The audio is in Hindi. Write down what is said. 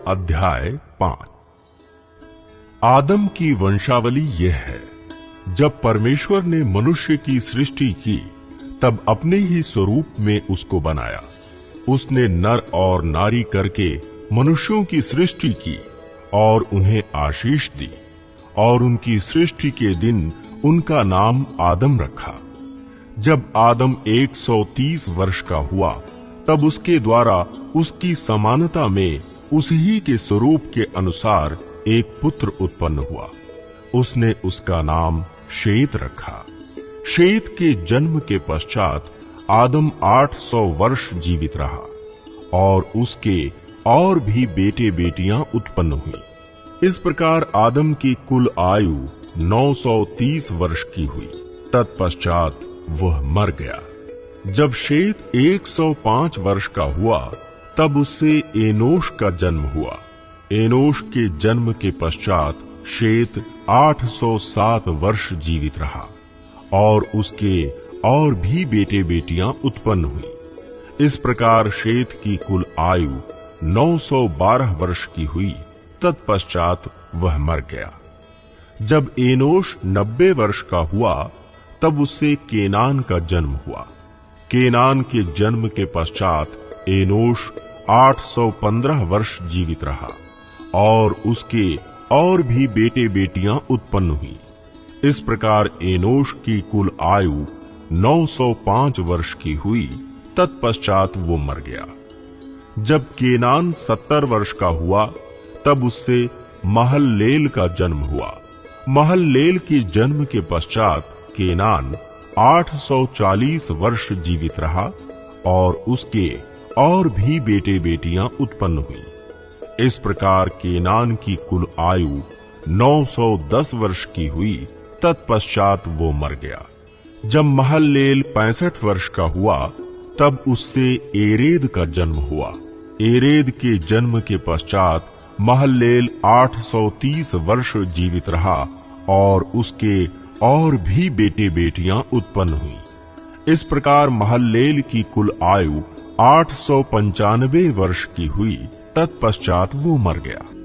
अध्याय 5। आदम की वंशावली यह है। जब परमेश्वर ने मनुष्य की सृष्टि की तब अपने ही स्वरूप में उसको बनाया। उसने नर और नारी करके मनुष्यों की सृष्टि की और उन्हें आशीष दी और उनकी सृष्टि के दिन उनका नाम आदम रखा। जब आदम 130 वर्ष का हुआ तब उसके द्वारा उसकी समानता में उसी के स्वरूप के अनुसार एक पुत्र उत्पन्न हुआ। उसने उसका नाम शेत रखा। शेत के जन्म के पश्चात आदम 800 वर्ष जीवित रहा और उसके और भी बेटे बेटियां उत्पन्न हुई। इस प्रकार आदम की कुल आयु 930 वर्ष की हुई। तत्पश्चात वह मर गया। जब शेत 105 वर्ष का हुआ तब उससे एनोश का जन्म हुआ। एनोश के जन्म के पश्चात शेत 807 वर्ष जीवित रहा और उसके और भी बेटे बेटियां उत्पन्न हुई। इस प्रकार शेत की कुल आयु 912 वर्ष की हुई। तत्पश्चात वह मर गया। जब एनोश 90 वर्ष का हुआ तब उससे केनान का जन्म हुआ। केनान के जन्म के पश्चात एनोश 815 वर्ष जीवित रहा और उसके और भी बेटे बेटियां उत्पन्न हुई। इस प्रकार एनोश की कुल आयु 905 वर्ष की हुई। तत्पश्चात वो मर गया। जब केनान 70 वर्ष का हुआ तब उससे महललेल का जन्म हुआ। महललेल के जन्म के पश्चात केनान 840 वर्ष जीवित रहा और उसके और भी बेटे बेटियां उत्पन्न हुई। इस प्रकार केनान की कुल आयु 910 वर्ष की हुई। तत्पश्चात वो मर गया। जब महललेल 65 वर्ष का हुआ तब उससे एरेद का जन्म हुआ। एरेद के जन्म के पश्चात महललेल 830 वर्ष जीवित रहा और उसके और भी बेटे बेटियां उत्पन्न हुई। इस प्रकार महललेल की कुल आयु 895 वर्ष की हुई। तत्पश्चात वो मर गया।